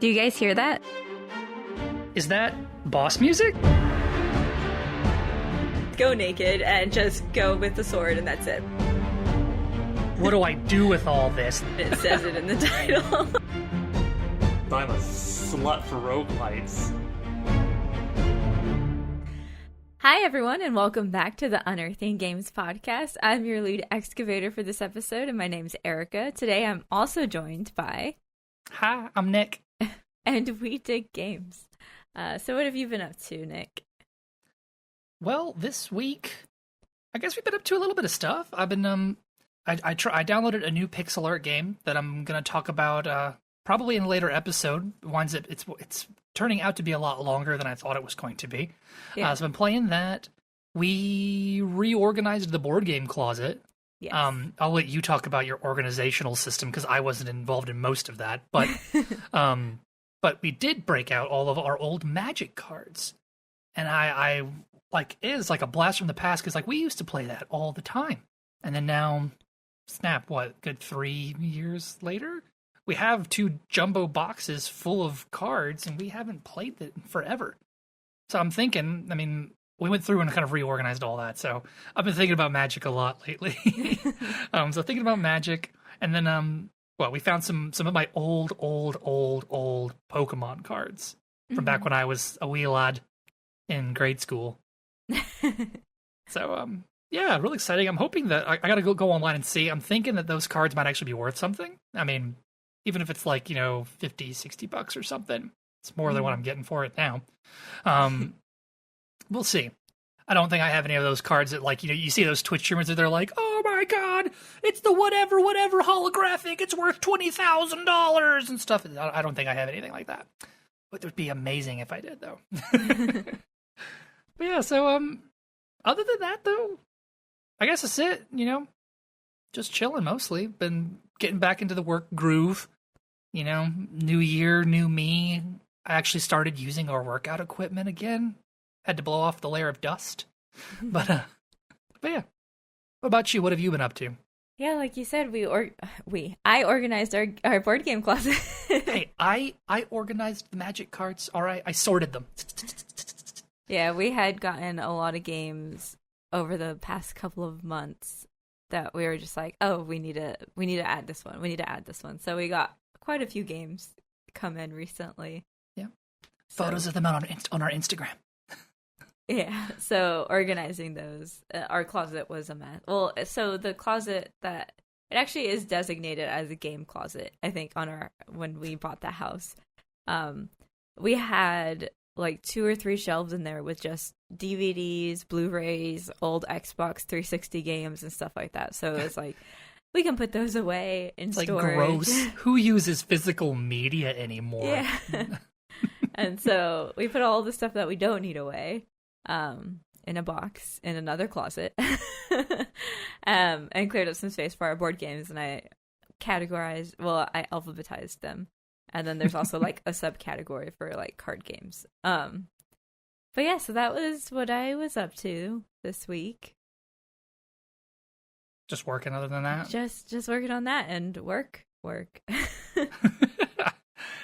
Do you guys hear that? Is that boss music? Go naked and just go with the sword, and that's it. What do I do with all this? It says it in the title. I'm a slut for roguelites. Hi, everyone, and welcome back to the Unearthing Games Podcast. I'm your lead excavator for this episode, and my name's Erica. Today, I'm also joined by... Hi, I'm Nick. And we dig games. So what have you been up to, Nick? Well, this week, I guess we've been up to a little bit of stuff. I've been, I downloaded a new pixel art game that I'm going to talk about probably in a later episode. It's turning out to be a lot longer than I thought it was going to be. Yeah. So I've been playing that. We reorganized the board game closet. Yes. I'll let you talk about your organizational system because I wasn't involved in most of that. But but we did break out all of our old Magic cards. And I like, it is like a blast from the past because like we used to play that all the time. And then now, snap, what, good 3 years later? We have 2 jumbo boxes full of cards and we haven't played it in forever. So I'm thinking, I mean, we went through and kind of reorganized all that. So I've been thinking about Magic a lot lately. So thinking about Magic, and then we found some of my old Pokemon cards from back when I was a wee lad in grade school. So yeah, really exciting. I'm hoping that I gotta go online and see. I'm thinking that those cards might actually be worth something. I mean, even if it's like, $50, $60 or something, it's more than what I'm getting for it now. We'll see. I don't think I have any of those cards that, like, you see those Twitch streamers that they're like, oh my god, it's the whatever holographic, it's worth $20,000 and stuff. I don't think I have anything like that. But it would be amazing if I did, though. But yeah, so, other than that, though, I guess that's it, just chilling mostly. Been getting back into the work groove, new year, new me. I actually started using our workout equipment again. Had to blow off the layer of dust. But yeah. What about you? What have you been up to? Yeah, like you said, I organized our board game closet. Hey, I organized the Magic cards. All right, I sorted them. Yeah, we had gotten a lot of games over the past couple of months that we were just like, oh, we need to add this one. We need to add this one. So we got quite a few games come in recently. Yeah. Photos of them on our Instagram. Yeah, so organizing those, our closet was a mess. Well, so the closet it actually is designated as a game closet, I think, when we bought the house. We had like 2 or 3 shelves in there with just DVDs, Blu-rays, old Xbox 360 games and stuff like that. So it's like, we can put those away in storage. Like, gross. Who uses physical media anymore? Yeah. And so we put all the stuff that we don't need away. In a box in another closet, and cleared up some space for our board games. And I alphabetized them, and then there's also like a subcategory for like card games. But yeah, so that was what I was up to this week. Just working. Other than that, just working on that and work.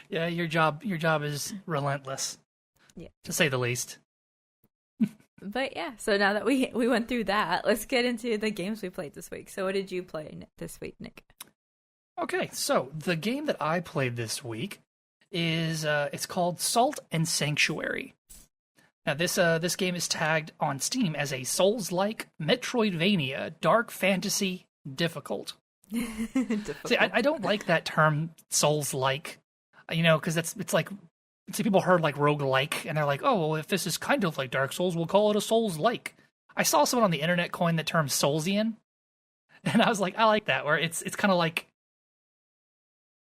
Yeah, your job is relentless. Yeah, to say the least. But yeah, so now that we went through that, let's get into the games we played this week. So what did you play this week, Nick? Okay, so the game that I played this week is it's called Salt and Sanctuary. Now this game is tagged on Steam as a Souls-like Metroidvania dark fantasy difficult. See, I don't like that term Souls-like, because it's like. See, people heard like roguelike, and they're like, oh, well, if this is kind of like Dark Souls, we'll call it a Souls-like. I saw someone on the internet coin the term Soulsian, and I was like, I like that, where it's kind of like,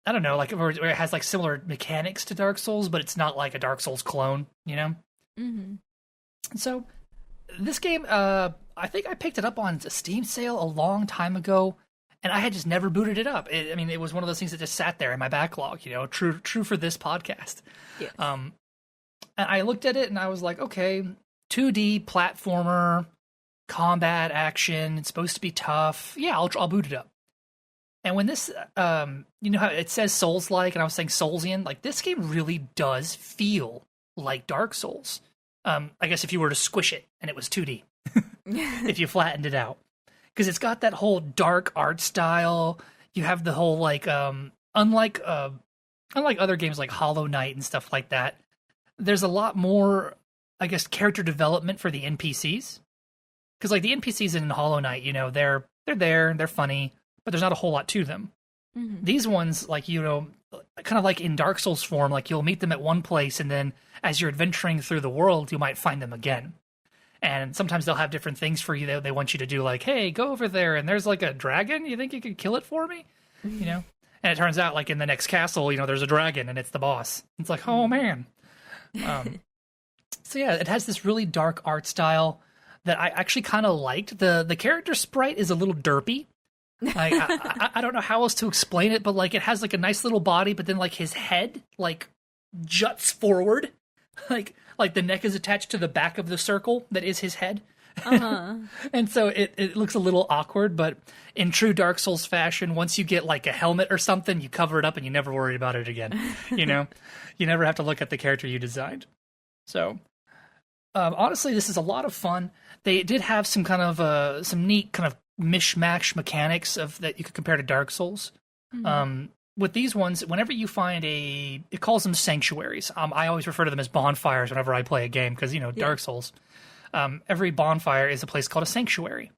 I don't know, like where it has like similar mechanics to Dark Souls, but it's not like a Dark Souls clone, Mm-hmm. So this game, I think I picked it up on a Steam sale a long time ago, and I had just never booted it up. It was one of those things that just sat there in my backlog, true for this podcast. Yes. And I looked at it and I was like, okay, 2D platformer, combat action. It's supposed to be tough. Yeah, I'll boot it up. And when this, you know how it says Souls-like, and I was saying Soulsian, like this game really does feel like Dark Souls. I guess if you were to squish it and it was 2D, if you flattened it out, because it's got that whole dark art style. You have the whole like, unlike other games like Hollow Knight and stuff like that, there's a lot more, I guess, character development for the NPCs. Because like the NPCs in Hollow Knight, you know, they're there, they're funny, but there's not a whole lot to them. Mm-hmm. These ones, like, you know, kind of like in Dark Souls form, like you'll meet them at one place, and then as you're adventuring through the world, you might find them again. And sometimes they'll have different things for you. They want you to do, like, hey, go over there, and there's like a dragon. You think you could kill it for me? You know? And it turns out, like, in the next castle, you know, there's a dragon, and it's the boss. It's like, oh, man. So, yeah, it has this really dark art style that I actually kind of liked. The character sprite is a little derpy. Like, I don't know how else to explain it, but, like, it has, like, a nice little body, but then, like, his head, like, juts forward. Like the neck is attached to the back of the circle that is his head. Uh-huh. And so it looks a little awkward, but in true Dark Souls fashion, once you get like a helmet or something, you cover it up and you never worry about it again. You know, you never have to look at the character you designed. So honestly, this is a lot of fun. They did have some kind of some neat kind of mishmash mechanics that you could compare to Dark Souls. Mm-hmm. With these ones, whenever you find it calls them sanctuaries. I always refer to them as bonfires whenever I play a game because, you know, Dark Souls. Every bonfire is a place called a sanctuary.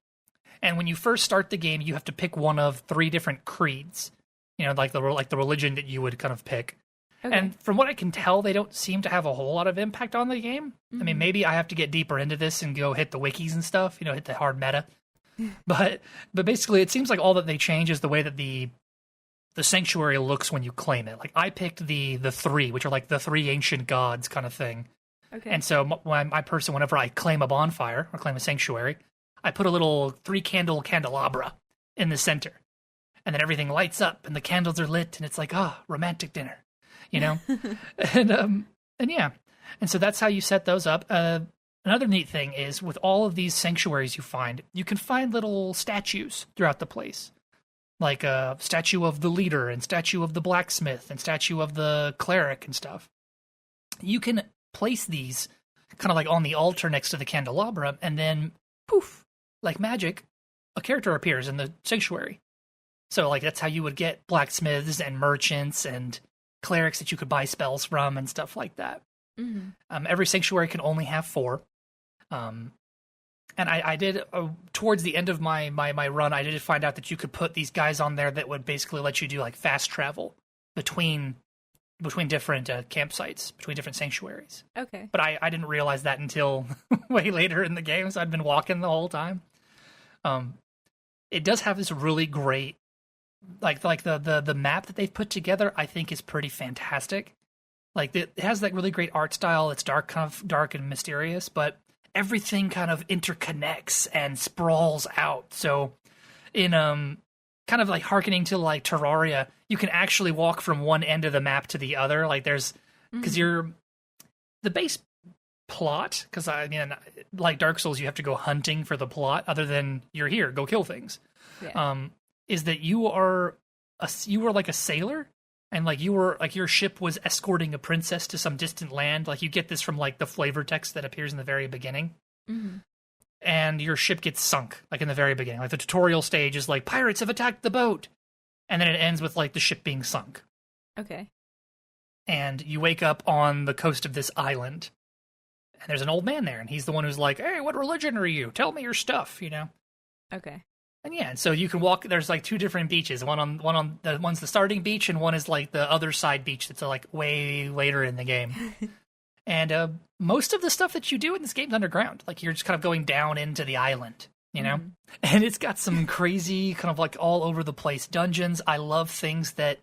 And when you first start the game, you have to pick one of 3 different creeds. You know, like the religion that you would kind of pick. Okay. And from what I can tell, they don't seem to have a whole lot of impact on the game. Mm-hmm. I mean, maybe I have to get deeper into this and go hit the wikis and stuff, you know, hit the hard meta. But basically, it seems like all that they change is the way that the sanctuary looks when you claim it. Like, I picked the 3, which are like the 3 ancient gods kind of thing. Okay. And so whenever I claim a bonfire or claim a sanctuary, I put a little 3-candle candelabra in the center. And then everything lights up and the candles are lit and it's like, romantic dinner, you know? and yeah. And so that's how you set those up. Another neat thing is with all of these sanctuaries you can find little statues throughout the place. Like a statue of the leader and statue of the blacksmith and statue of the cleric and stuff. You can place these kind of like on the altar next to the candelabra, and then poof, like magic, a character appears in the sanctuary. So like that's how you would get blacksmiths and merchants and clerics that you could buy spells from and stuff like that. Mm-hmm. Every sanctuary can only have 4. And I did, towards the end of my run, I did find out that you could put these guys on there that would basically let you do, like, fast travel between different campsites, between different sanctuaries. Okay. But I didn't realize that until way later in the game, so I'd been walking the whole time. It does have this really great, like the map that they've put together, I think is pretty fantastic. Like, it has that really great art style. It's dark and mysterious, but everything kind of interconnects and sprawls out. So in kind of like hearkening to like Terraria, you can actually walk from one end of the map to the other. Like there's, because the base plot, because I mean, like Dark Souls, you have to go hunting for the plot other than you're here, go kill things. Yeah. Is that you were like a sailor, and like you were like your ship was escorting a princess to some distant land. Like you get this from like the flavor text that appears in the very beginning. Mm-hmm. And your ship gets sunk like in the very beginning. Like the tutorial stage is like pirates have attacked the boat, and then it ends with like the ship being sunk. Okay. And you wake up on the coast of this island, and there's an old man there, and he's the one who's like, "Hey, what religion are you? Tell me your stuff," you know. Okay. And yeah, and so you can walk. There's like 2 different beaches. One's the starting beach, and one is like the other side beach that's like way later in the game. And most of the stuff that you do in this game's underground. Like you're just kind of going down into the island, you know. And it's got some crazy kind of like all over the place dungeons. I love things that,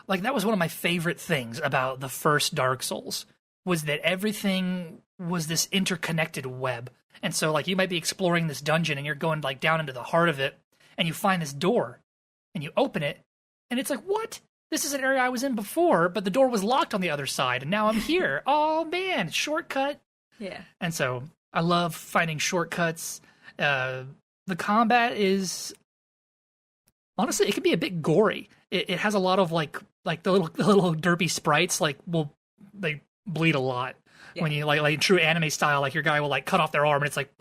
like that was one of my favorite things about the first Dark Souls, was that everything was this interconnected web. And so, like, you might be exploring this dungeon, and you're going, like, down into the heart of it, and you find this door, and you open it, and it's like, what? This is an area I was in before, but the door was locked on the other side, and now I'm here. Oh, man, shortcut. Yeah. And so, I love finding shortcuts. The combat is honestly, it can be a bit gory. It has a lot of like the little derpy sprites they bleed a lot when you like true anime style. Like your guy will like cut off their arm and it's like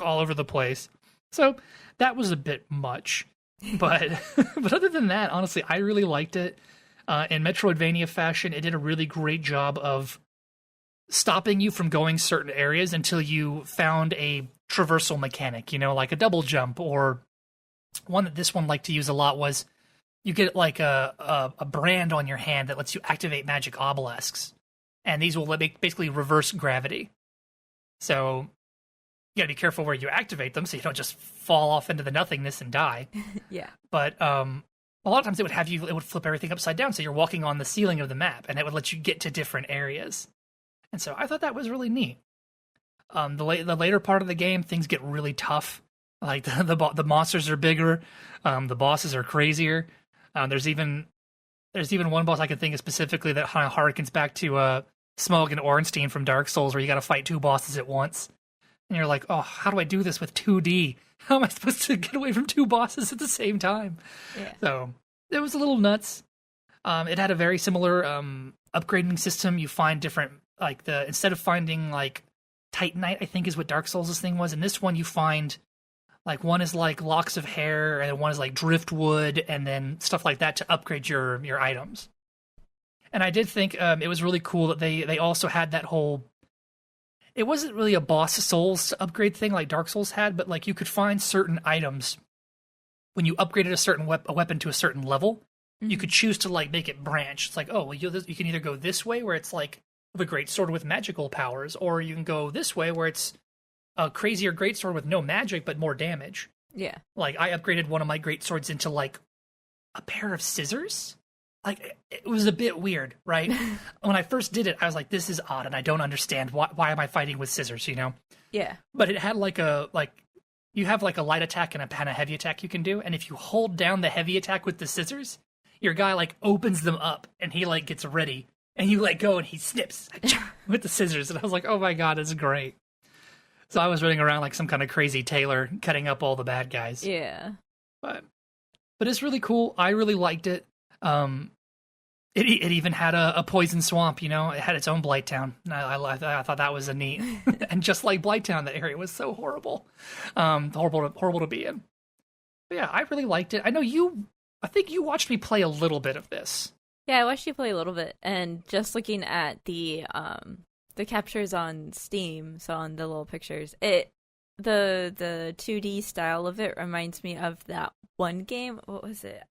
all over the place. So that was a bit much, but but other than that, honestly, I really liked it. In Metroidvania fashion, it did a really great job of stopping you from going certain areas until you found a traversal mechanic, like a double jump, or one that this one liked to use a lot was you get like a brand on your hand that lets you activate magic obelisks, and these will basically reverse gravity. So you gotta be careful where you activate them so you don't just fall off into the nothingness and die. Yeah. But a lot of times it would flip everything upside down, so you're walking on the ceiling of the map, and it would let you get to different areas. And so I thought that was really neat. The later part of the game, things get really tough. Like the monsters are bigger, the bosses are crazier. There's even one boss I can think of specifically that kind of harkens back to Smough and Ornstein from Dark Souls, where you got to fight two bosses at once, and you're like, oh, how do I do this with 2D? How am I supposed to get away from two bosses at the same time? Yeah. So it was a little nuts. It had a very similar upgrading system. You find different, like instead of finding like Titanite, I think is what Dark Souls' thing was. In this one, you find like one is like locks of hair, and one is like driftwood, and then stuff like that to upgrade your items. And I did think it was really cool that they also had that whole. It wasn't really a boss souls upgrade thing like Dark Souls had, but like you could find certain items when you upgraded a certain weapon to a certain level. Mm-hmm. You could choose to like make it branch. It's like, oh, well, you can either go this way where it's like the great sword with magical powers, or you can go this way where it's a crazier great sword with no magic but more damage. Yeah. Like I upgraded one of my great swords into like a pair of scissors. Like, it was a bit weird, right? When I first did it, I was like, this is odd, and I don't understand. Why am I fighting with scissors, Yeah. But it had you have like a light attack and a heavy attack you can do, and if you hold down the heavy attack with the scissors, your guy like opens them up, and he like gets ready, and you let go, and he snips with the scissors, and I was like, oh my god, it's great. So I was running around like some kind of crazy tailor, cutting up all the bad guys. Yeah. But it's really cool. I really liked it. It even had a poison swamp, it had its own Blight Town. I thought that was a neat, and just like Blight Town, the area was so horrible, horrible to be in. But yeah, I really liked it. I think you watched me play a little bit of this. Yeah, I watched you play a little bit, and just looking at the captures on Steam, so on the little pictures, the 2D style of it reminds me of that one game. What was it?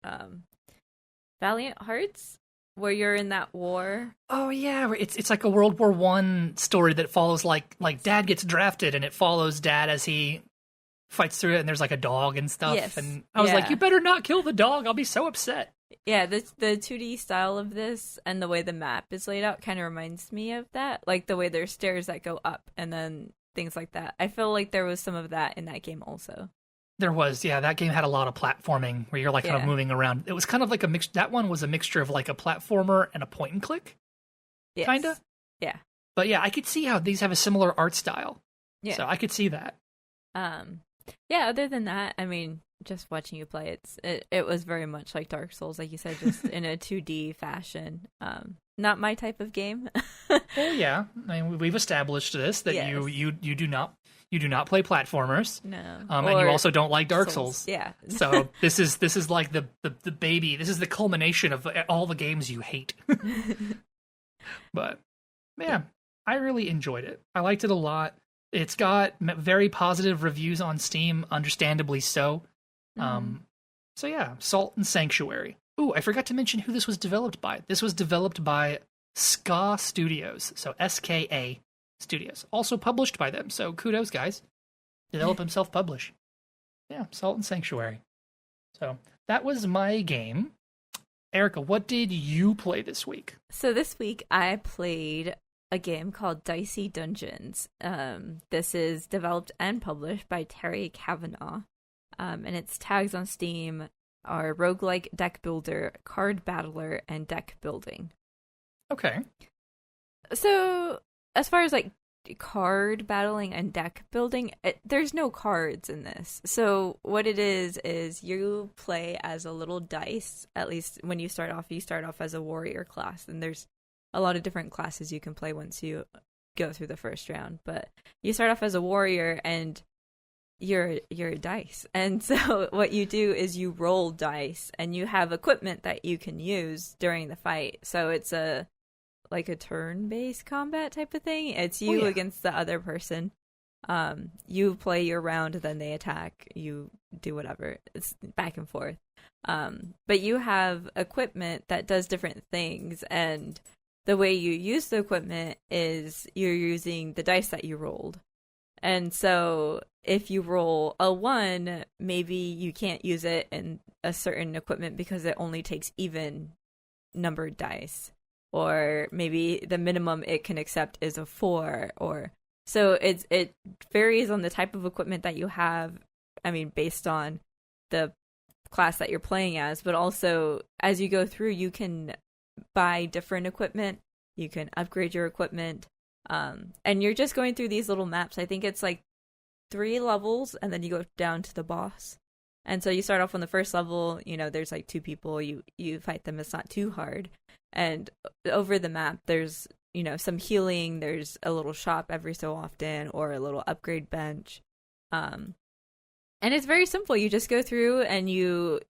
Valiant Hearts, where you're in that war. Oh yeah, it's like a World War I story that follows like Dad gets drafted, and it follows Dad as he fights through it, and there's like a dog and stuff. Yes. And I was like, you better not kill the dog. I'll be so upset. Yeah, the 2D style of this and the way the map is laid out kind of reminds me of that, like the way there's stairs that go up and then things like that. I feel like there was some of that in that game also. There was, yeah. That game had a lot of platforming where you're like kind of moving around. It was kind of like a mix. That one was a mixture of like a platformer and a point and click, kind of. Yeah. But yeah, I could see how these have a similar art style. Yeah. So I could see that. Yeah. Other than that, I mean, just watching you play, it was very much like Dark Souls, like you said, just in a 2D fashion. Not my type of game. Well, yeah. I mean, we've established this that you do not play platformers. No. And you also don't like Dark Souls. Yeah. So this is like the baby. This is the culmination of all the games you hate. But man, I really enjoyed it. I liked it a lot. It's got very positive reviews on Steam, understandably so. So yeah, Salt and Sanctuary. Ooh, I forgot to mention who this was developed by. This was developed by Ska Studios, so SKA Studios. Also published by them, so kudos, guys. Develop and self-publish. Yeah, Salt and Sanctuary. So that was my game. Erica, what did you play this week? So this week I played a game called Dicey Dungeons. This is developed and published by Terry Kavanagh. And its tags on Steam are roguelike deck builder, card battler, and deck building. Okay. So, as far as like card battling and deck building. There's no cards in this. So what it is you play as a little dice. At least when you start off as a warrior class, and there's a lot of different classes you can play once you go through the first round. But you start off as a warrior, and you're a dice. And so what you do is you roll dice, and you have equipment that you can use during the fight. So it's like a turn-based combat type of thing. It's you against the other person. You play your round, then they attack. You do whatever. It's back and forth. But you have equipment that does different things, and the way you use the equipment is you're using the dice that you rolled. And so if you roll a 1, maybe you can't use it in a certain equipment because it only takes even numbered dice. Or maybe the minimum it can accept is a 4, or so it varies on the type of equipment that you have. I mean, based on the class that you're playing as, but also as you go through, you can buy different equipment. You can upgrade your equipment, and you're just going through these little maps. I think it's like 3 levels, and then you go down to the boss. And so you start off on the first level. There's like 2 people. You fight them. It's not too hard. And over the map, there's, some healing. There's a little shop every so often, or a little upgrade bench. And it's very simple. You just go through and you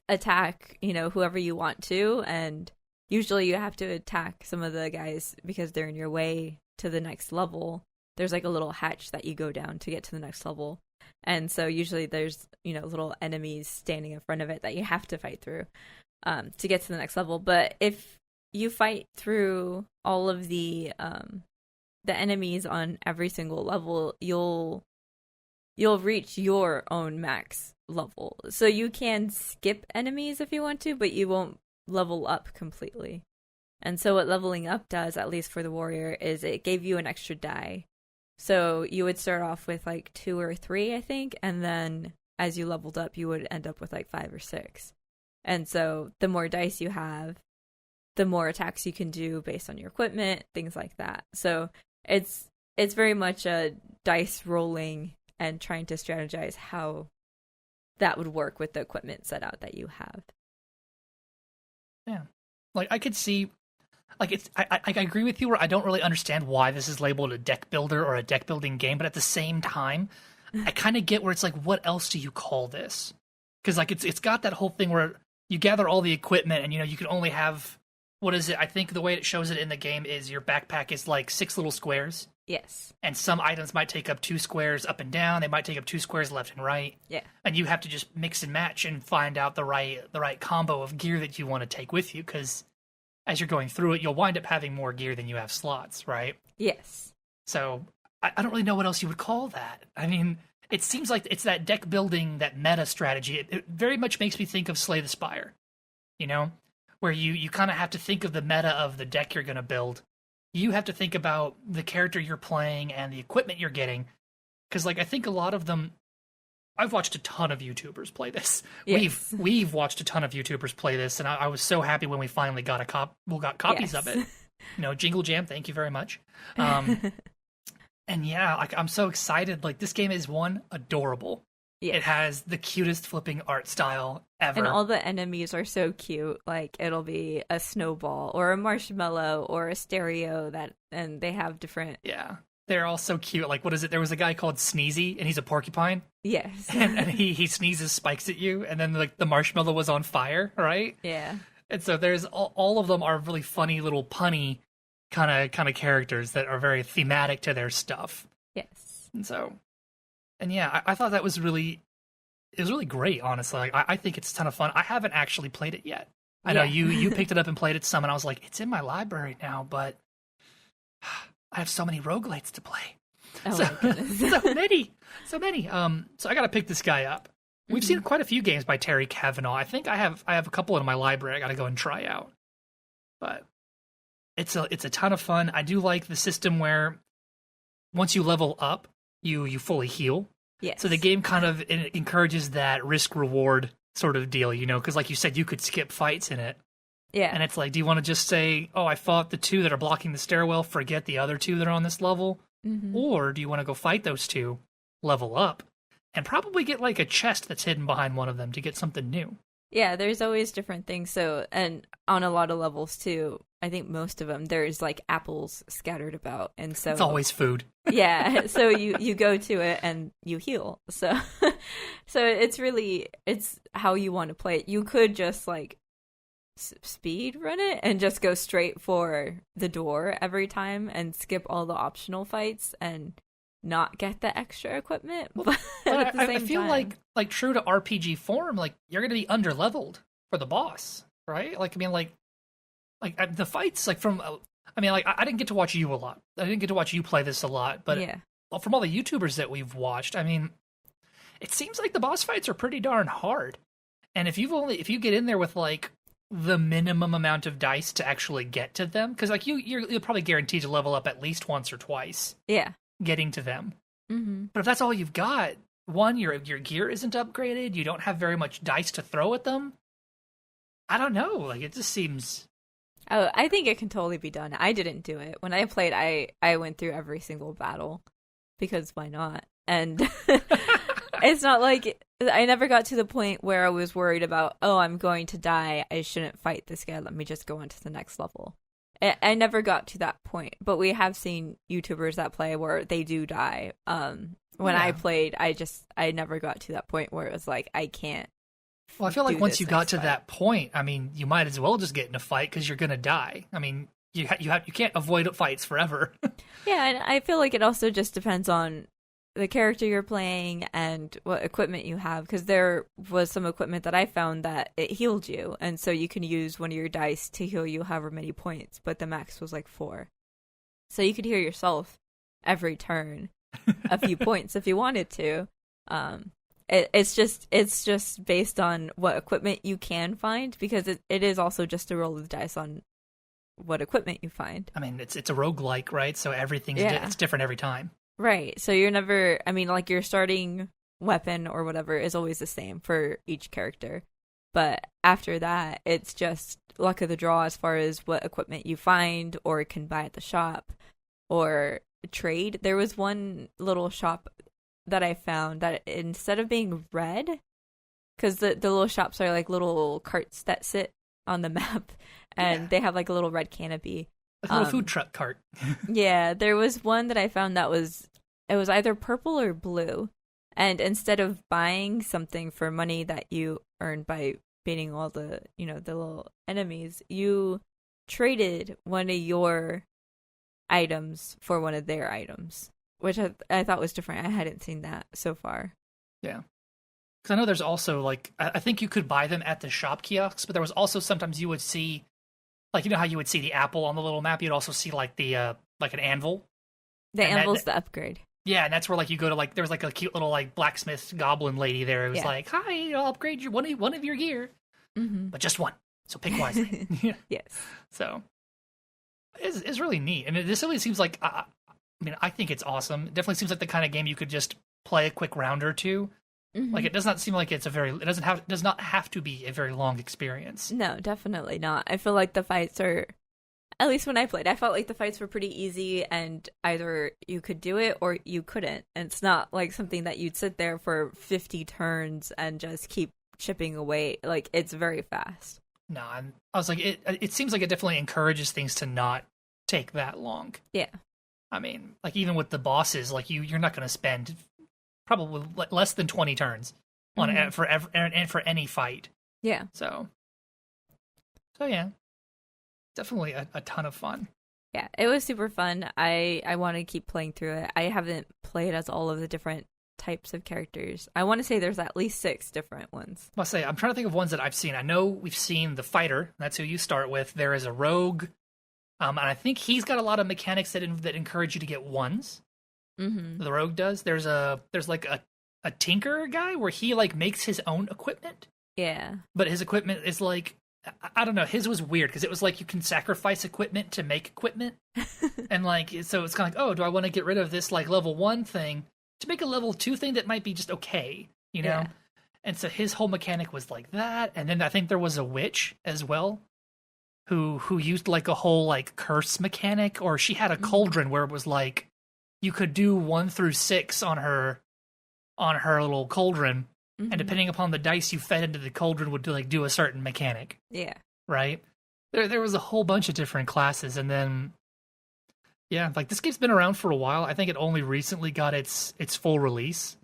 attack, whoever you want to. And usually you have to attack some of the guys because they're in your way to the next level. There's like a little hatch that you go down to get to the next level. And so usually there's, little enemies standing in front of it that you have to fight through to get to the next level. But if you fight through all of the enemies on every single level, you'll reach your own max level. So you can skip enemies if you want to, but you won't level up completely. And so what leveling up does, at least for the warrior, is it gave you an extra die. So you would start off with like 2 or 3, I think, and then as you leveled up, you would end up with like 5 or 6. And so the more dice you have, the more attacks you can do based on your equipment, things like that. So it's very much a dice rolling and trying to strategize how that would work with the equipment set out that you have. Yeah. Like I could see, like I agree with you where I don't really understand why this is labeled a deck builder or a deck building game, but at the same time, I kind of get where it's like, what else do you call this? Because like it's got that whole thing where you gather all the equipment and you can only have, what is it? I think the way it shows it in the game is your backpack is like 6 little squares. Yes. And some items might take up 2 squares up and down. They might take up 2 squares left and right. Yeah. And you have to just mix and match and find out the right combo of gear that you want to take with you, because as you're going through it, you'll wind up having more gear than you have slots, right? Yes. So I don't really know what else you would call that. I mean, it seems like it's that deck building, that meta strategy. It very much makes me think of Slay the Spire, where you kind of have to think of the meta of the deck you're going to build. You have to think about the character you're playing and the equipment you're getting. Because, like, I think a lot of them... I've watched a ton of YouTubers play this. Yes. We've watched a ton of YouTubers play this, and I was so happy when we finally got copies of it. Jingle Jam, thank you very much. And yeah, like, I'm so excited. Like, this game is, adorable. Yes. It has the cutest flipping art style ever. And all the enemies are so cute. Like, it'll be a snowball or a marshmallow or a stereo and they have different... Yeah. They're all so cute. Like, what is it? There was a guy called Sneezy, and he's a porcupine. Yes. and he sneezes spikes at you, and then, like, the marshmallow was on fire, right? Yeah. And so there's all of them are really funny little punny kind of characters that are very thematic to their stuff. Yes. And yeah, I thought that was really great, honestly. Like, I think it's a ton of fun. I haven't actually played it yet. I know you picked it up and played it some, and I was like, it's in my library now, but I have so many roguelites to play. Oh my goodness. so many. So I got to pick this guy up. We've seen quite a few games by Terry Cavanaugh. I think I have a couple in my library I got to go and try out. But it's a ton of fun. I do like the system where once you level up, you fully heal. Yes. So the game kind of encourages that risk-reward sort of deal, because like you said, you could skip fights in it. Yeah. And it's like, do you want to just say, oh, I fought the 2 that are blocking the stairwell, forget the other 2 that are on this level? Or do you want to go fight those two, level up, and probably get like a chest that's hidden behind one of them to get something new? Yeah, there's always different things. So, and on a lot of levels too, I think most of them, there's like apples scattered about. And so it's always food. Yeah. So you go to it and you heal. So, so it's how you want to play it. You could just like speed run it and just go straight for the door every time and skip all the optional fights and not get the extra equipment. But at the same I feel time, like true to RPG form, like you're going to be underleveled for the boss, right? Like, I mean, like the fights, like from, I mean, like I didn't get to watch you a lot. I didn't get to watch you play this a lot, but yeah. From all the YouTubers that we've watched, I mean, it seems like the boss fights are pretty darn hard. And if you get in there with like the minimum amount of dice to actually get to them, because like you're probably guaranteed to level up at least once or twice. Yeah. Getting to them. But if that's all you've got, one, your gear isn't upgraded, you don't have very much dice to throw at them. I don't know, like it just seems... Oh, I think it can totally be done. I didn't do it. When I played, I went through every single battle, because why not? And it's not like... I never got to the point where I was worried about, oh, I'm going to die, I shouldn't fight this guy, let me just go on to the next level. I never got to that point, but we have seen YouTubers that play where they do die. When I played, I never got to that point where it was like, I can't. Well, I feel like once you got to that point, I mean, you might as well just get in a fight because you're going to die. I mean, you can't avoid fights forever. Yeah, and I feel like it also just depends on the character you're playing and what equipment you have, because there was some equipment that I found that it healed you, and so you can use one of your dice to heal you however many points, but the max was like 4. So you could heal yourself every turn a few points if you wanted to. It's just based on what equipment you can find, because it is also just a roll of dice on what equipment you find. I mean, it's a roguelike, right? So everything's it's different every time. Right. So you're never, I mean, like your starting weapon or whatever is always the same for each character. But after that, it's just luck of the draw as far as what equipment you find or can buy at the shop or trade. There was one little shop that I found that instead of being red, because the little shops are like little carts that sit on the map and they have like a little red canopy. Like a little food truck cart. Yeah, there was one that I found that was either purple or blue. And instead of buying something for money that you earned by beating all the, the little enemies, you traded one of your items for one of their items, which I thought was different. I hadn't seen that so far. Yeah. Because I know there's also, like, I think you could buy them at the shop kiosks, but there was also sometimes you would see, like, you know how you would see the apple on the little map? You'd also see, like, the like an anvil. The anvil's the upgrade. Yeah, and that's where, like, you go to, like, there was, like, a cute little, like, blacksmith goblin lady there. It was like, hi, I'll upgrade your one of your gear. But just one. So pick wisely. Yes. So, it's really neat. And this really seems like, I mean, I think it's awesome. It definitely seems like the kind of game you could just play a quick round or two. Like, it does not seem like it does not have to be a very long experience. No, definitely not. I feel like the fights are, at least when I played, I felt like the fights were pretty easy, and either you could do it or you couldn't. And it's not like something that you'd sit there for 50 turns and just keep chipping away. Like, it's very fast. No, I was like, it seems like it definitely encourages things to not take that long. Yeah. I mean, like, even with the bosses, like, you're not going to spend probably less than 20 turns on for any fight. Yeah. So yeah, definitely a ton of fun. Yeah, it was super fun. I want to keep playing through it. I haven't played as all of the different types of characters. I want to say there's at least 6 different ones. Must say, I'm trying to think of ones that I've seen. I know we've seen the fighter. That's who you start with. There is a rogue. And I think he's got a lot of mechanics that encourage you to get ones. The rogue does. There's like a tinker guy where he like makes his own equipment. Yeah. But his equipment is like, I don't know. His was weird because it was like you can sacrifice equipment to make equipment, and like so it's kind of like, oh, do I want to get rid of this like level 1 thing to make a level 2 thing that might be just okay, you know? Yeah. And so his whole mechanic was like that. And then I think there was a witch as well, who used like a whole like curse mechanic, or she had a cauldron where it was like you could do 1 through 6 on her little cauldron, and depending upon the dice you fed into the cauldron would do a certain mechanic. Yeah. Right? There was a whole bunch of different classes, and then yeah, like this game's been around for a while. I think it only recently got its full release.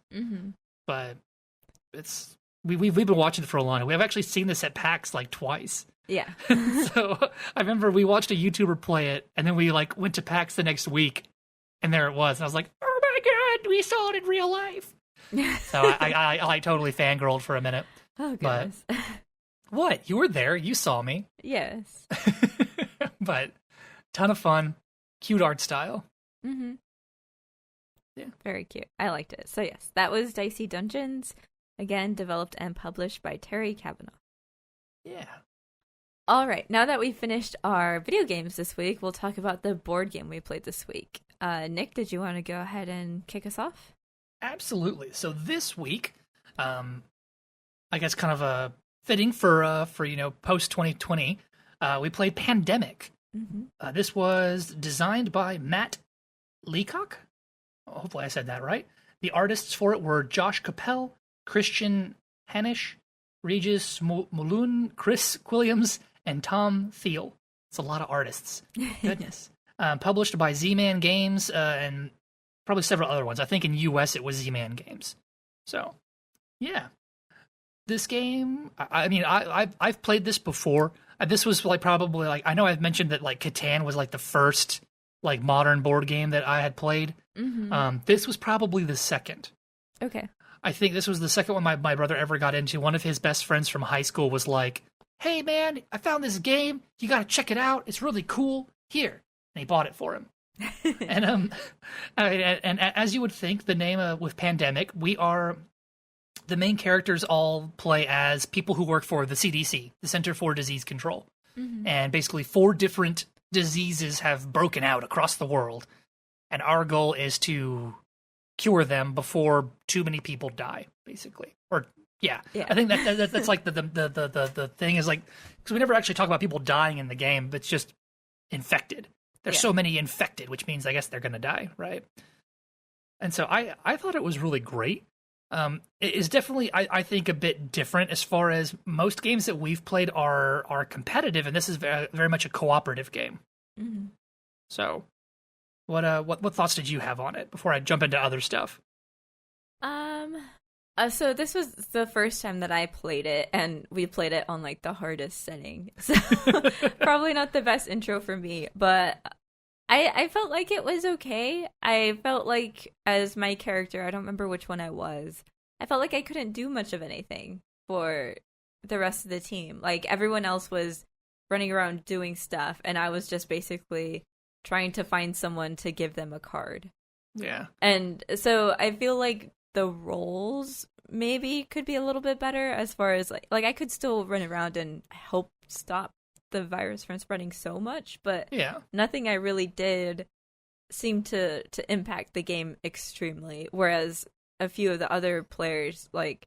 But we've been watching it for a long time. We have actually seen this at PAX like twice. Yeah. So I remember we watched a YouTuber play it, and then we like went to PAX the next week, and there it was. And I was like, oh my god, we saw it in real life. So I like totally fangirled for a minute. Oh goodness. But, what? You were there. You saw me. Yes. But ton of fun. Cute art style. Yeah. Very cute. I liked it. So yes, that was Dicey Dungeons. Again, developed and published by Terry Kavanaugh. Yeah. All right. Now that we've finished our video games this week, we'll talk about the board game we played this week. Nick, did you want to go ahead and kick us off? Absolutely. So this week, I guess kind of fitting for post 2020, we played Pandemic. This was designed by Matt Leacock. Hopefully I said that right. The artists for it were Josh Capel, Christian Hanisch, Regis Mulun, Chris Williams, and Tom Thiel. It's a lot of artists. Goodness. Published by Z-Man Games and probably several other ones. I think in US it was Z-Man Games. So, yeah. This game, I mean, I've played this before. This was like probably like, I know I've mentioned that like Catan was like the first like modern board game that I had played. This was probably the second. Okay. I think this was the second one my brother ever got into. One of his best friends from high school was like, hey man, I found this game. You got to check it out. It's really cool. Here. And he bought it for him. And as you would think, the name with Pandemic, the main characters all play as people who work for the CDC, the Center for Disease Control. And basically 4 different diseases have broken out across the world. And our goal is to cure them before too many people die, basically. Or yeah. I think that's like the thing is like, because we never actually talk about people dying in the game, but it's just infected. There's so many infected, which means I guess they're going to die, right? And so I thought it was really great. It is definitely, I think, a bit different as far as most games that we've played are competitive, and this is very, very much a cooperative game. So, what thoughts did you have on it before I jump into other stuff? So this was the first time that I played it, and we played it on like the hardest setting. So probably not the best intro for me, but I felt like it was okay. I felt like as my character, I don't remember which one I was, I felt like I couldn't do much of anything for the rest of the team. Like everyone else was running around doing stuff, and I was just basically trying to find someone to give them a card. Yeah. And so I feel like the roles maybe could be a little bit better as far as like I could still run around and help stop the virus from spreading so much, but nothing I really did seemed to impact the game extremely, whereas a few of the other players, like,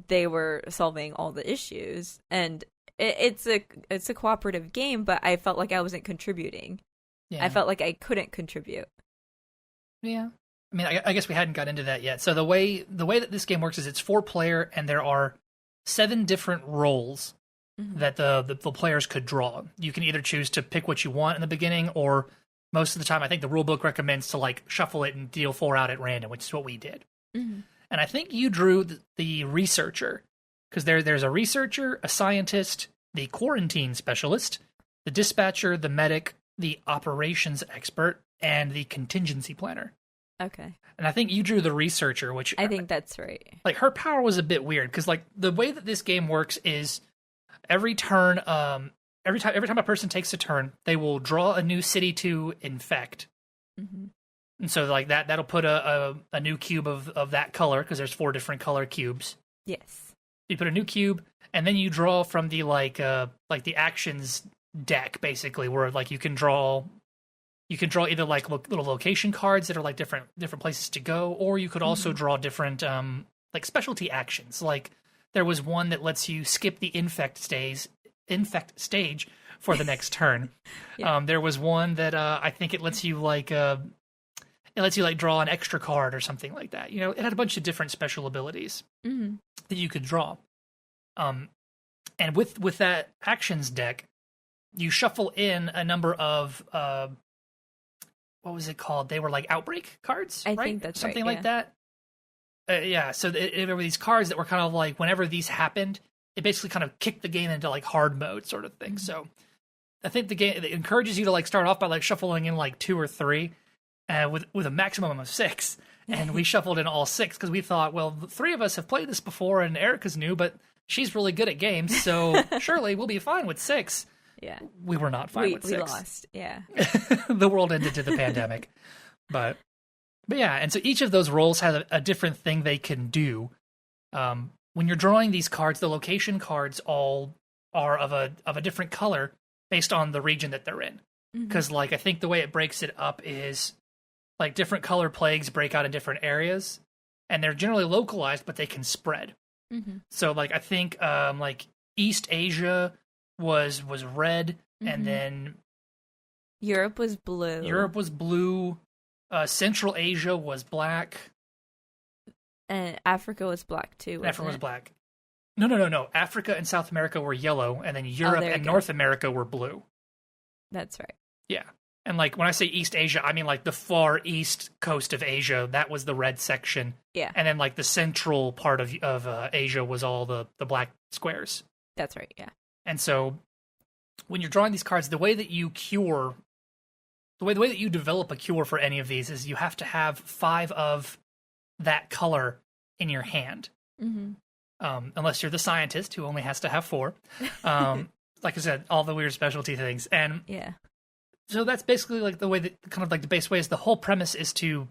they were solving all the issues, and it's a cooperative game, but I felt like I wasn't contributing. I felt like I couldn't contribute. I mean, I guess we hadn't got into that yet. So the way that this game works is it's 4-player, and there are 7 different roles that the players could draw. You can either choose to pick what you want in the beginning, or most of the time, I think the rulebook recommends to like shuffle it and deal 4 out at random, which is what we did. And I think you drew the researcher, because there's a researcher, a scientist, the quarantine specialist, the dispatcher, the medic, the operations expert, and the contingency planner. Okay. And I think you drew the researcher, which I think that's right. Like her power was a bit weird because like the way that this game works is every turn, every time a person takes a turn, they will draw a new city to infect. And so like that'll put a new cube of that color because there's 4 different color cubes. Yes. You put a new cube, and then you draw from the like the actions deck basically, where like you can draw either like little location cards that are like different places to go, or you could also draw different like specialty actions. Like there was one that lets you skip the infect stage for the next turn. There was one that I think it lets you like it lets you like draw an extra card or something like that. You know, it had a bunch of different special abilities that you could draw. And with that actions deck, you shuffle in a number of what was it called? They were like outbreak cards, I right? think that's something right, like that. Yeah, so there were these cards that were kind of like whenever these happened, it basically kind of kicked the game into like hard mode sort of thing. So I think the game it encourages you to like start off by like shuffling in like 2 or 3, with a maximum of 6. And we shuffled in all 6 because we thought, well, the 3 of us have played this before, and Erica's new, but she's really good at games, so surely we'll be fine with 6. Yeah, we were not fine with 6. We lost. Yeah, the world ended to the pandemic, but yeah. And so each of those roles has a different thing they can do. When you're drawing these cards, the location cards all are of a different color based on the region that they're in. Because like I think the way it breaks it up is like different color plagues break out in different areas, and they're generally localized, but they can spread. So like I think like East Asia was red, and then Europe was blue. Central Asia was black. And Africa was black too. Africa was black. No. Africa and South America were yellow, and then Europe and North America were blue. That's right. Yeah. And like when I say East Asia, I mean like the far east coast of Asia. That was the red section. Yeah. And then like the central part of Asia was all the black squares. That's right. Yeah. And so when you're drawing these cards, the way that you develop a cure for any of these is you have to have 5 of that color in your hand. Unless you're the scientist who only has to have 4. Like I said, all the weird specialty things. And yeah. So that's basically like the way that kind of like the base way is the whole premise is to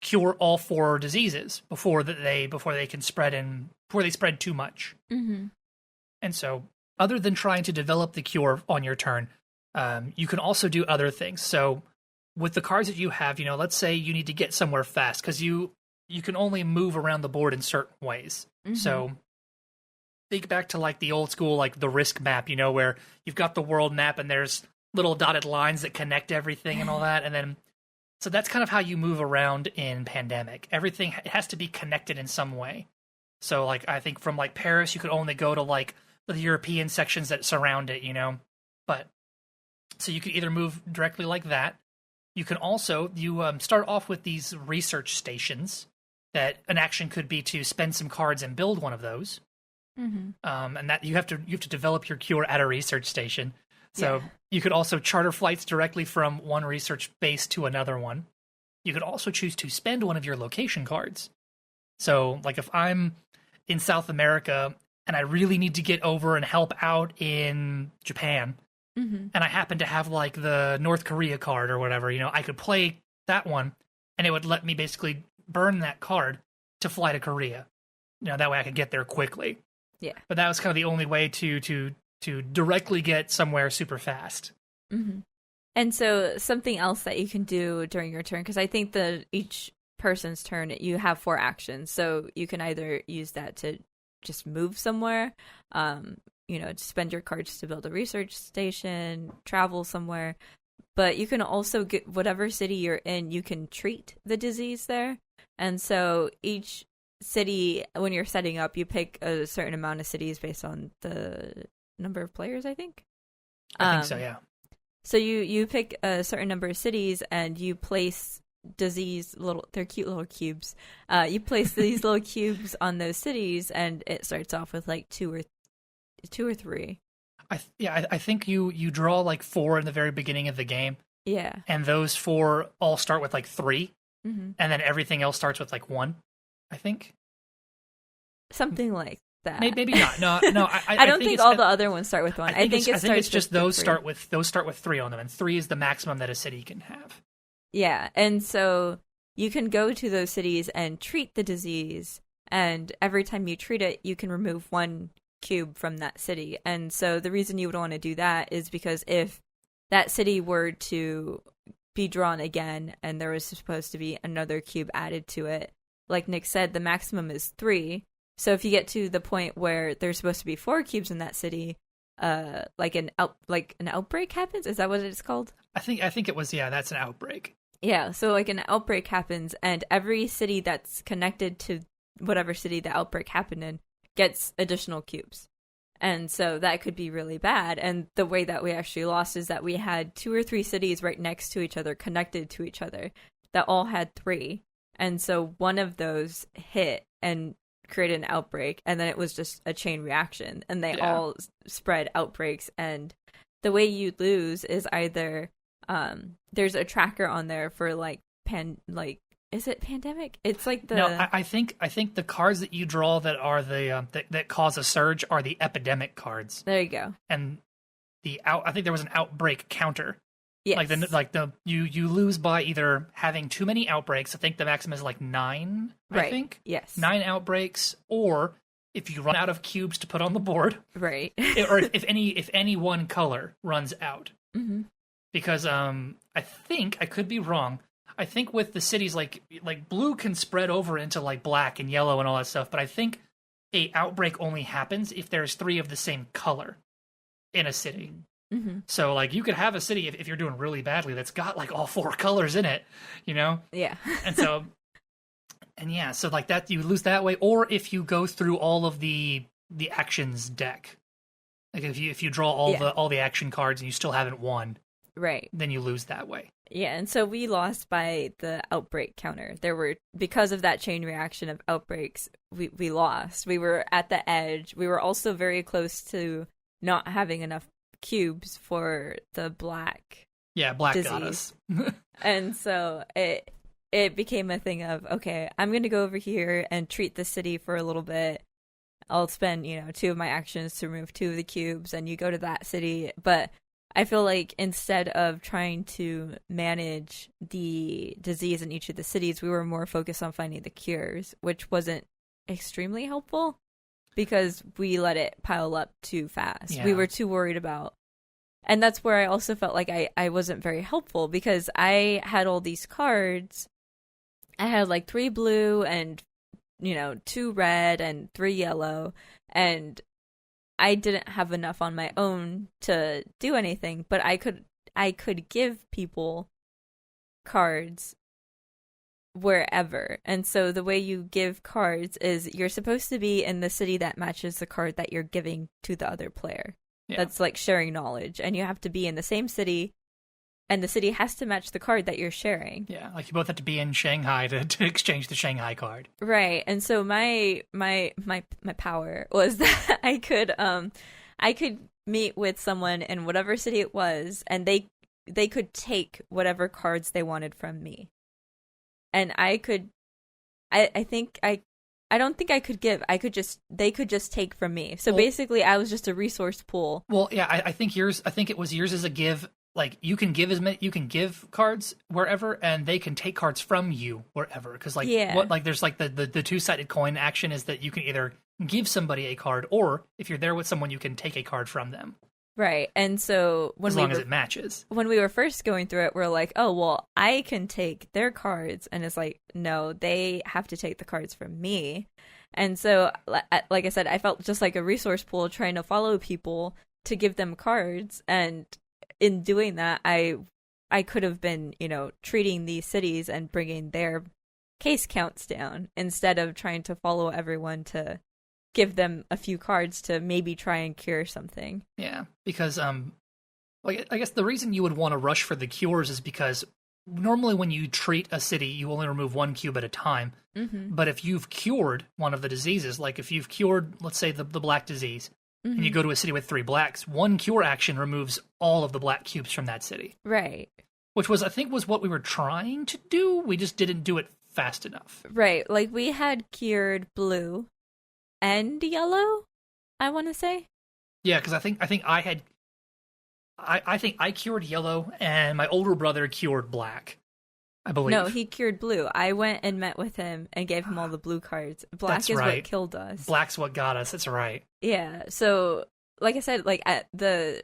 cure all 4 diseases before they can spread before they spread too much. And so other than trying to develop the cure on your turn, you can also do other things. So with the cards that you have, let's say you need to get somewhere fast because you can only move around the board in certain ways. So think back to like the old school, like the Risk map, where you've got the world map and there's little dotted lines that connect everything and all that. And then, so that's kind of how you move around in Pandemic. Everything has to be connected in some way. So like, I think from like Paris, you could only go to like the European sections that surround it, but so you could either move directly like that. You can also, start off with these research stations that an action could be to spend some cards and build one of those. And that you have to develop your cure at a research station. So you could also charter flights directly from one research base to another one. You could also choose to spend one of your location cards. So like if I'm in South America and I really need to get over and help out in Japan, and I happen to have like the North Korea card or whatever, I could play that one and it would let me basically burn that card to fly to Korea. That way I could get there quickly. Yeah. But that was kind of the only way to directly get somewhere super fast. And so something else that you can do during your turn, because I think that each person's turn, you have 4 actions. So you can either use that to just move somewhere, to spend your cards to build a research station, travel somewhere. But you can also get whatever city you're in, you can treat the disease there. And so each city, when you're setting up, you pick a certain amount of cities based on the number of players, I think. I think so, yeah. So you pick a certain number of cities and you place they're cute little cubes. You place these little cubes on those cities, and it starts off with like 2 or 3. I think you draw like 4 in the very beginning of the game. Yeah. And those 4 all start with like 3, and then everything else starts with like 1, I think. Something like that. Maybe not. No. I don't think all the other ones start with 1. I think it's just those start with 3 on them, and 3 is the maximum that a city can have. Yeah, and so you can go to those cities and treat the disease, and every time you treat it, you can remove 1 cube from that city. And so the reason you would want to do that is because if that city were to be drawn again and there was supposed to be another cube added to it, like Nick said, the maximum is 3. So if you get to the point where there's supposed to be 4 cubes in that city, like an outbreak happens. Is that what it's called? I think it was. Yeah, that's an outbreak. Yeah, so like an outbreak happens, and every city that's connected to whatever city the outbreak happened in gets additional cubes. And so that could be really bad. And the way that we actually lost is that we had 2 or 3 cities right next to each other, connected to each other, that all had 3. And so one of those hit and created an outbreak, and then it was just a chain reaction, and they all spread outbreaks. And the way you lose is either there's a tracker on there for is it pandemic? It's like the I think the cards that you draw that are the that cause a surge are the epidemic cards. There you go. And I think there was an outbreak counter. Yes. You lose by either having too many outbreaks. I think the maximum is like 9. Right. I think. Yes. 9 outbreaks, or if you run out of cubes to put on the board. Right. Or if any one color runs out. Mm-hmm. Because I think I could be wrong. I think with the cities like blue can spread over into like black and yellow and all that stuff, but I think a outbreak only happens if there's 3 of the same color in a city. Mm-hmm. So like you could have a city if you're doing really badly that's got like all 4 colors in it, you know? Yeah. so like that you lose that way, or if you go through all of the actions deck. Like if you draw all the action cards and you still haven't won. Right. Then you lose that way. Yeah, and so we lost by the outbreak counter. Because of that chain reaction of outbreaks, we lost. We were at the edge. We were also very close to not having enough cubes for the black black got us. And so it became a thing of, okay, I'm going to go over here and treat the city for a little bit. I'll spend, 2 of my actions to remove 2 of the cubes, and you go to that city. But I feel like instead of trying to manage the disease in each of the cities, we were more focused on finding the cures, which wasn't extremely helpful because we let it pile up too fast. Yeah. We were too worried about. And that's where I also felt like I wasn't very helpful because I had all these cards. I had like 3 blue and, 2 red and 3 yellow. And I didn't have enough on my own to do anything, but I could give people cards wherever. And so the way you give cards is you're supposed to be in the city that matches the card that you're giving to the other player. Yeah. That's like sharing knowledge, and you have to be in the same city, and the city has to match the card that you're sharing. Yeah, like you both have to be in Shanghai to exchange the Shanghai card. Right. And so my power was that I could meet with someone in whatever city it was, and they could take whatever cards they wanted from me. And I don't think I could give. They could just take from me. So basically I was just a resource pool. Well, yeah, I think it was yours as a give. Like you can give cards wherever, and they can take cards from you wherever. Because there's like the 2-sided coin action is that you can either give somebody a card, or if you're there with someone, you can take a card from them. Right. And so as long as it matches. When we were first going through it, we're like, oh well, I can take their cards, and it's like, no, they have to take the cards from me. And so, like I said, I felt just like a resource pool trying to follow people to give them cards, and in doing that, I could have been, treating these cities and bringing their case counts down instead of trying to follow everyone to give them a few cards to maybe try and cure something. Yeah, because I guess the reason you would want to rush for the cures is because normally when you treat a city, you only remove 1 cube at a time. Mm-hmm. But if you've cured one of the diseases, like if you've cured, let's say, the black disease, mm-hmm. and you go to a city with 3 blacks, 1 cure action removes all of the black cubes from that city. Right. Which I think was what we were trying to do. We just didn't do it fast enough. Right. Like we had cured blue and yellow, I want to say. Yeah, because I think I cured yellow, and my older brother cured black, I believe. No, he cured blue. I went and met with him and gave him all the blue cards. Black That's is right. what killed us. Black's what got us. That's right. Yeah. So, like I said, like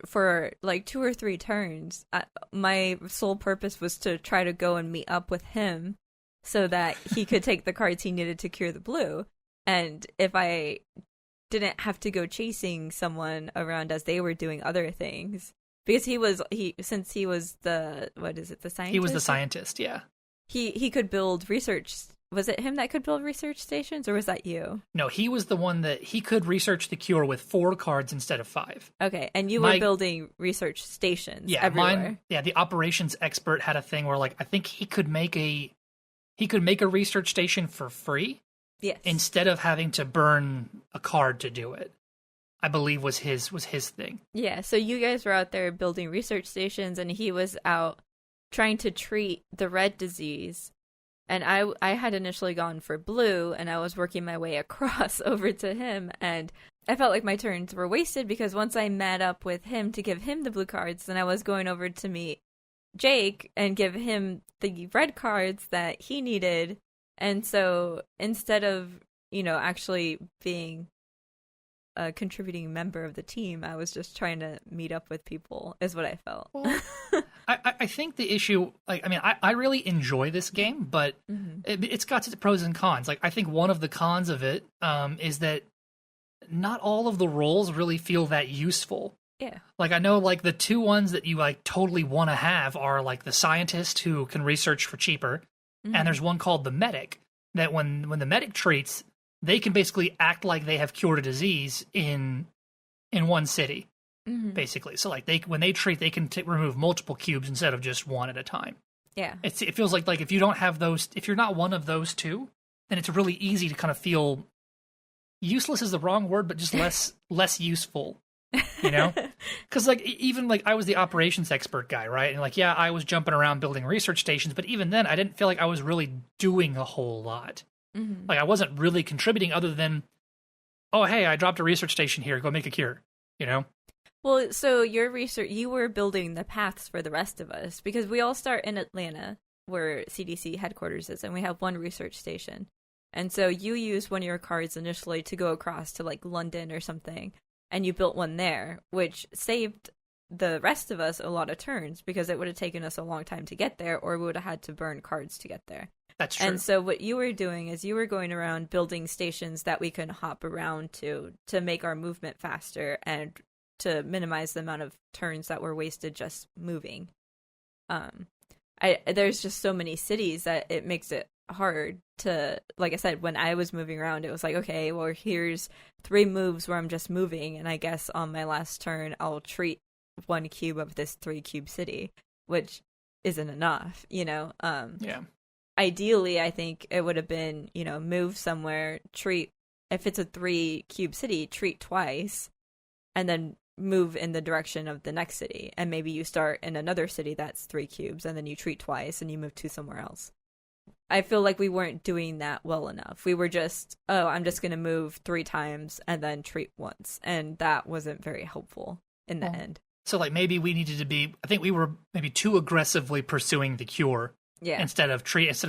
for 2 or 3 turns, my sole purpose was to try to go and meet up with him so that he could take the cards he needed to cure the blue. And if I didn't have to go chasing someone around as they were doing other things, Because since he was the scientist? He was the scientist, yeah. He could build research. Was it him that could build research stations, or was that you? No, he was the one that he could research the cure with 4 cards instead of 5. Okay, and you were building research stations everywhere. The operations expert had a thing where, like, I think he could make a research station for free. Yes. Instead of having to burn a card to do it. I believe was his thing. Yeah, so you guys were out there building research stations, and he was out trying to treat the red disease. And I had initially gone for blue, and I was working my way across over to him, and I felt like my turns were wasted because once I met up with him to give him the blue cards, then I was going over to meet Jake and give him the red cards that he needed. And so instead of, actually being a contributing member of the team, I was just trying to meet up with people, is what I felt. Well, I think the issue, I really enjoy this game, but it's got its pros and cons. Like, I think one of the cons of it is that not all of the roles really feel that useful. Yeah. Like, I know, like, the 2 ones that you, like, totally want to have are, like, the scientist who can research for cheaper, and there's one called the medic, that when the medic treats, they can basically act like they have cured a disease in one city, basically. So, like, when they treat, they can remove multiple cubes instead of just one at a time. Yeah. It feels like if you don't have those, if you're not one of those 2, then it's really easy to kind of feel useless is the wrong word, but just less useful. Because even I was the operations expert guy, right? And I was jumping around building research stations, but even then I didn't feel like I was really doing a whole lot. I wasn't really contributing other than, oh, hey, I dropped a research station here, go make a cure, Well, so your research, you were building the paths for the rest of us, because we all start in Atlanta where CDC headquarters is, and we have one research station. And so you used one of your cards initially to go across to London or something, and you built one there, which saved the rest of us a lot of turns because it would have taken us a long time to get there, or we would have had to burn cards to get there. That's true. And so what you were doing is you were going around building stations that we could hop around to make our movement faster and to minimize the amount of turns that were wasted just moving. There's just so many cities that it makes it hard to, like I said, when I was moving around, it was like, okay, well, here's 3 moves where I'm just moving, and I guess on my last turn I'll treat 1 cube of this 3-cube city, which isn't enough, Yeah. Ideally, I think it would have been, move somewhere, treat, if it's a 3-cube city, treat twice, and then move in the direction of the next city. And maybe you start in another city that's 3 cubes, and then you treat twice, and you move to somewhere else. I feel like we weren't doing that well enough. We were just, I'm just going to move 3 times and then treat once. And that wasn't very helpful in the end. So, maybe we needed to be, I think we were maybe too aggressively pursuing the cure. Yeah. Instead of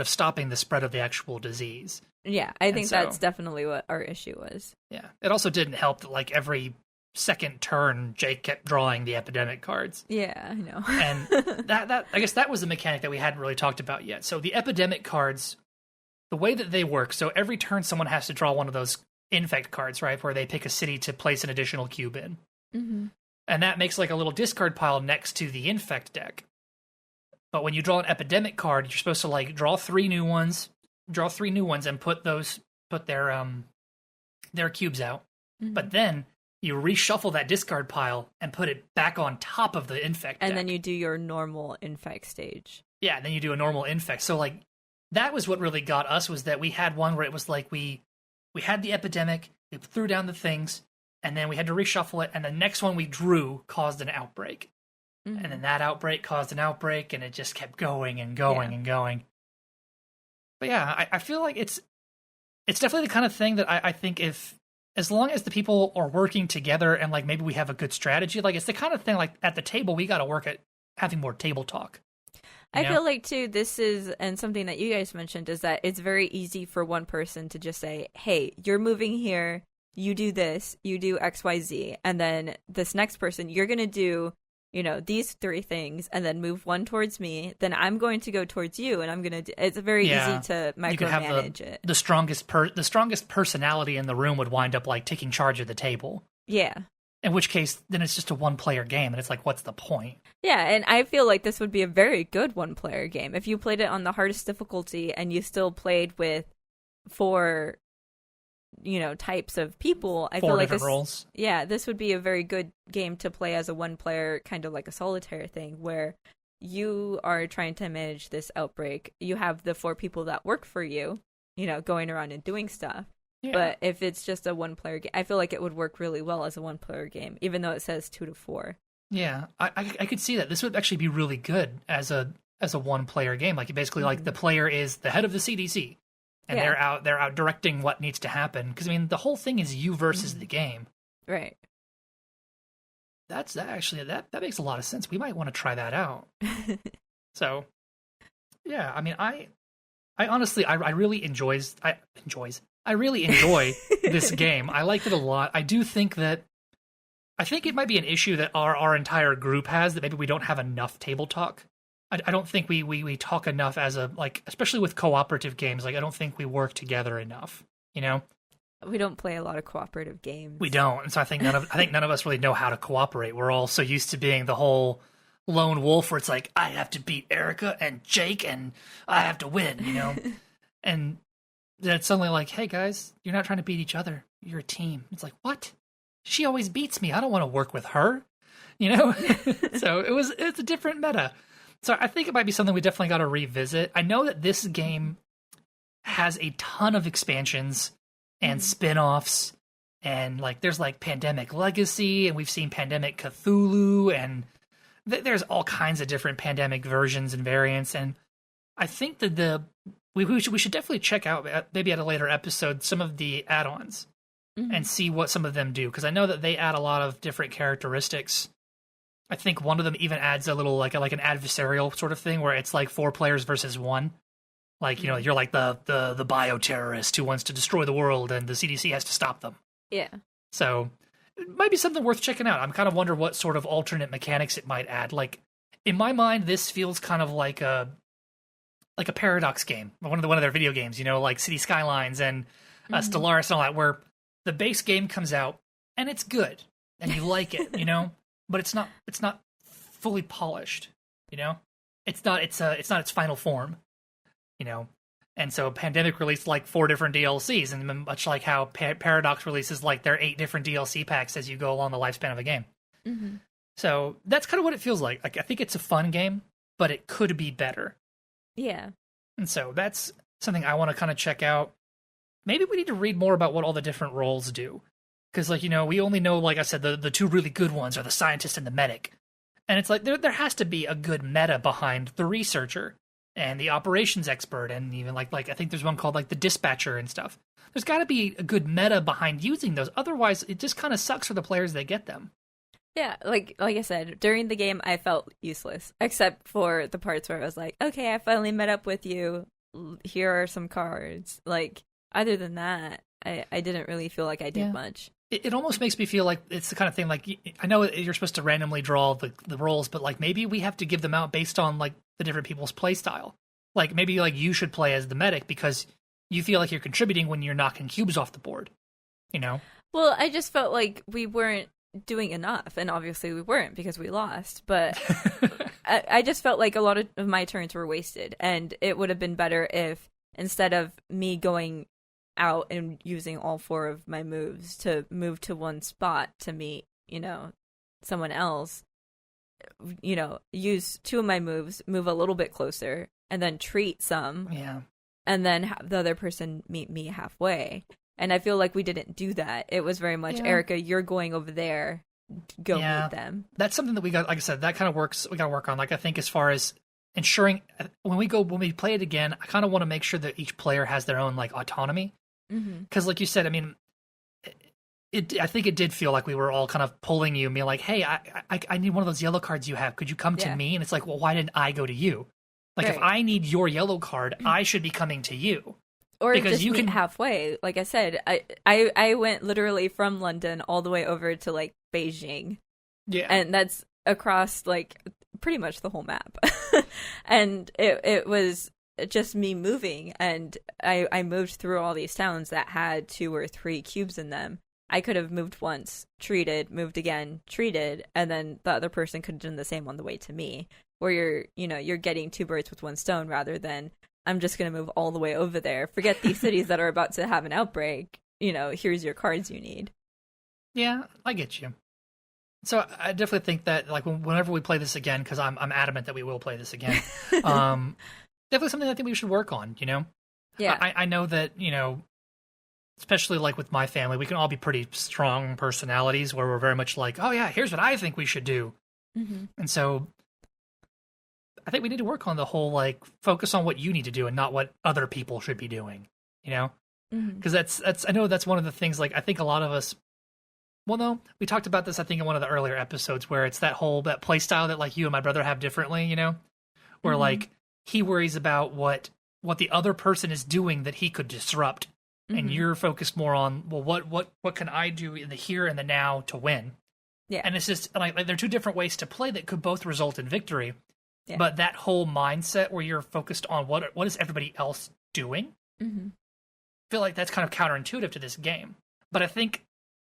stopping the spread of the actual disease. Yeah, I think that's definitely what our issue was. Yeah. It also didn't help that, every second turn, Jake kept drawing the epidemic cards. Yeah, I know. And that I guess that was the mechanic that we hadn't really talked about yet. So the epidemic cards, the way that they work, so every turn someone has to draw one of those infect cards, right, where they pick a city to place an additional cube in. And that makes a little discard pile next to the infect deck. But when you draw an epidemic card, you're supposed to draw 3 new ones, and put their cubes out. But then you reshuffle that discard pile and put it back on top of the infect deck. And then you do your normal infect stage. Yeah, then you do a normal infect. So that was what really got us, was that we had one where it was we had the epidemic, we threw down the things, and then we had to reshuffle it, and the next one we drew caused an outbreak. And then that outbreak caused an outbreak, and it just kept going and going and going. But yeah, I feel like it's definitely the kind of thing that I think as long as the people are working together and maybe we have a good strategy, it's the kind of thing at the table we got to work at having more table talk. I feel like too, this is, and something that you guys mentioned, is that it's very easy for one person to just say, hey, you're moving here, you do this, you do XYZ, and then this next person, you're going to do these 3 things, and then move 1 towards me, then I'm going to go towards you, and I'm going to it's very easy to micromanage it. The strongest personality in the room would wind up taking charge of the table. Yeah. In which case, then it's just a one-player game, and it's like, what's the point? Yeah, and I feel like this would be a very good one-player game. If you played it on the hardest difficulty and you still played with 4, types of people, I 4 feel like different roles. Yeah, this would be a very good game to play as a one-player, kind of like a solitaire thing, where you are trying to manage this outbreak. You have the 4 people that work for you, going around and doing stuff. Yeah. But if it's just a one-player game, I feel like it would work really well as a one-player game, even though it says 2 to 4. Yeah, I could see that. This would actually be really good as a one-player game. Like, basically, like, the player is the head of the CDC, and they're out directing what needs to happen. Because, I mean, the whole thing is you versus the game. Right. That makes a lot of sense. We might want to try that out. So, yeah, I mean, I honestly, I really enjoy this game. I liked it a lot. I think it might be an issue that our entire group has, that maybe we don't have enough table talk. I don't think we talk enough as especially with cooperative games. Like, I don't think we work together enough, We don't play a lot of cooperative games. We don't. And so I think none of us really know how to cooperate. We're all so used to being the whole lone wolf where it's like, I have to beat Erica and Jake and I have to win, And then it's suddenly like, hey guys, you're not trying to beat each other. You're a team. It's like, what? She always beats me. I don't want to work with her. So it's a different meta. So I think it might be something we definitely got to revisit. I know that this game has a ton of expansions and spin-offs, and like there's like Pandemic Legacy, and we've seen Pandemic Cthulhu, and there's all kinds of different Pandemic versions and variants. And I think that we should definitely check out, maybe at a later episode, some of the add-ons and see what some of them do, because I know that they add a lot of different characteristics. I think one of them even adds a little like an adversarial sort of thing where it's like 4 players versus 1. Like, you're like the bioterrorist who wants to destroy the world and the CDC has to stop them. Yeah. So it might be something worth checking out. I'm kind of wondering what sort of alternate mechanics it might add. Like, in my mind, this feels kind of like a Paradox game, one of their video games, like City Skylines and Stellaris and all that, where the base game comes out and it's good and you like it, but it's not fully polished, it's not its final form, and so Pandemic released like 4 different DLCs, and much like how Paradox releases like their 8 different DLC packs as you go along the lifespan of a game. So that's kind of what it feels like. Like, I think it's a fun game, but it could be better. Yeah. And so that's something I want to kind of check out. Maybe we need to read more about what all the different roles do. Because, like, we only know, like I said, the 2 really good ones are the scientist and the medic. And it's like, there has to be a good meta behind the researcher and the operations expert, and even, like I think there's one called, like, the dispatcher and stuff. There's got to be a good meta behind using those. Otherwise, it just kind of sucks for the players that get them. Yeah, like I said, during the game, I felt useless, except for the parts where I was like, okay, I finally met up with you. Here are some cards. Like, other than that, I didn't really feel like I did much. It almost makes me feel like it's the kind of thing, like, I know you're supposed to randomly draw the roles, but, like, maybe we have to give them out based on, like, the different people's play style. Like, maybe, like, you should play as the medic because you feel like you're contributing when you're knocking cubes off the board, Well, I just felt like we weren't doing enough, and obviously we weren't because we lost, but I just felt like a lot of my turns were wasted, and it would have been better if, instead of me going out and using all 4 of my moves to move to one spot to meet, someone else, use 2 of my moves, move a little bit closer, and then treat some, and then have the other person meet me halfway. And I feel like we didn't do that. It was very much, Erica, you're going over there, go meet them. That's something that we got, like I said, that kind of works, we got to work on. Like, I think as far as ensuring, when we play it again, I kind of want to make sure that each player has their own, like, autonomy. Because, like you said, I mean, I think it did feel like we were all kind of pulling you and being like, hey, I need one of those yellow cards you have. Could you come to me? And it's like, well, why didn't I go to you? Like, if I need your yellow card, I should be coming to you. Or because just you can halfway. Like I said, I went literally from London all the way over to, like, Beijing. Yeah. And that's across, like, pretty much the whole map. And it was just me moving, and I moved through all these towns that had 2 or 3 cubes in them, I could have moved once, treated, moved again, treated, and then the other person could have done the same on the way to me. Where you're getting two birds with one stone rather than I'm just going to move all the way over there. Forget these cities that are about to have an outbreak. Here's your cards you need. Yeah, I get you. So I definitely think that like whenever we play this again, because I'm adamant that we will play this again, definitely something I think we should work on, Yeah. I know that, especially like with my family, we can all be pretty strong personalities where we're very much like, oh yeah, here's what I think we should do. Mm-hmm. And so I think we need to work on the whole, like, focus on what you need to do and not what other people should be doing, Because I know that's one of the things, like, I think a lot of us, well, no, we talked about this, I think, in one of the earlier episodes, where it's that play style that, like, you and my brother have differently, where, like, he worries about what the other person is doing that he could disrupt, and you're focused more on, well, what can I do in the here and the now to win? Yeah. And it's just, like there are two different ways to play that could both result in victory. Yeah. But that whole mindset where you're focused on what is everybody else doing, I feel like that's kind of counterintuitive to this game. But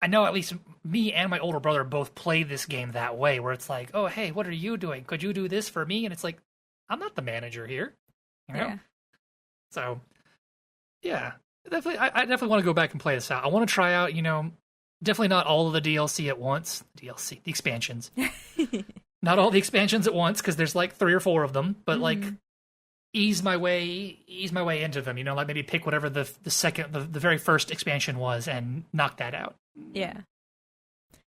I know at least me and my older brother both play this game that way, where it's like, oh, hey, what are you doing? Could you do this for me? And it's like, I'm not the manager here. Yeah. So, yeah, definitely. I definitely want to go back and play this out. I want to try out, definitely not all of the DLC at once. The expansions. Not all the expansions at once, because there's like 3 or 4 of them, but like ease my way into them, like maybe pick whatever the very first expansion was and knock that out. Yeah.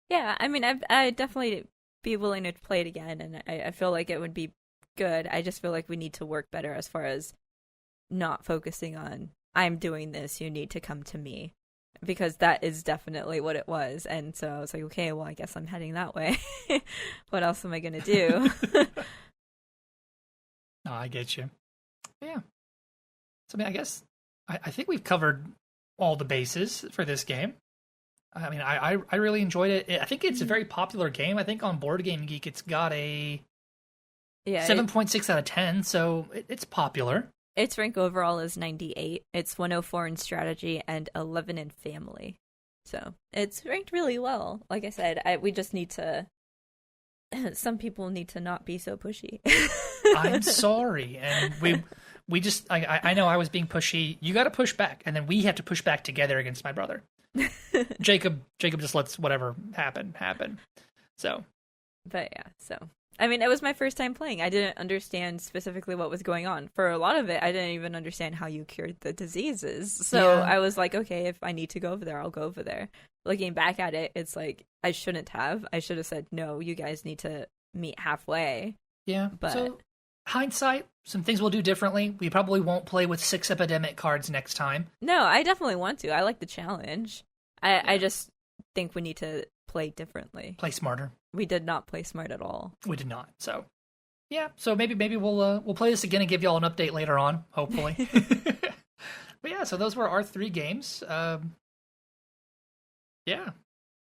Yeah, I mean, I'd definitely be willing to play it again, and I feel like it would be good. I just feel like we need to work better as far as not focusing on, I'm doing this, you need to come to me. Because that is definitely what it was. And so I was like, okay, well, I guess I'm heading that way. What else am I going to do? No, I get you. Yeah. So, I mean, I guess I think we've covered all the bases for this game. I mean, I really enjoyed it. I think it's a very popular game. I think on Board Game Geek, it's got a 7.6 out of 10, so it's popular. Its rank overall is 98. It's 104 in strategy and 11 in family. So it's ranked really well. Like I said, we just need to... Some people need to not be so pushy. I'm sorry. And we just... I know I was being pushy. You got to push back. And then we have to push back together against my brother. Jacob just lets whatever happen. So... But yeah, so... I mean, it was my first time playing. I didn't understand specifically what was going on. For a lot of it, I didn't even understand how you cured the diseases. So yeah. I was like, okay, if I need to go over there, I'll go over there. Looking back at it, it's like, I shouldn't have. I should have said, no, you guys need to meet halfway. Yeah, but so hindsight, some things we'll do differently. We probably won't play with 6 epidemic cards next time. No, I definitely want to. I like the challenge. I just think we need to play differently. Play smarter. We did not play smart at all. We did not. So, yeah. So maybe we'll play this again and give y'all an update later on, hopefully. But yeah, so those were our 3 games. Yeah,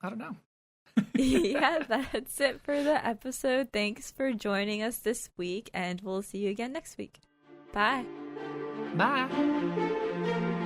I don't know. Yeah, that's it for the episode. Thanks for joining us this week, and we'll see you again next week. Bye. Bye.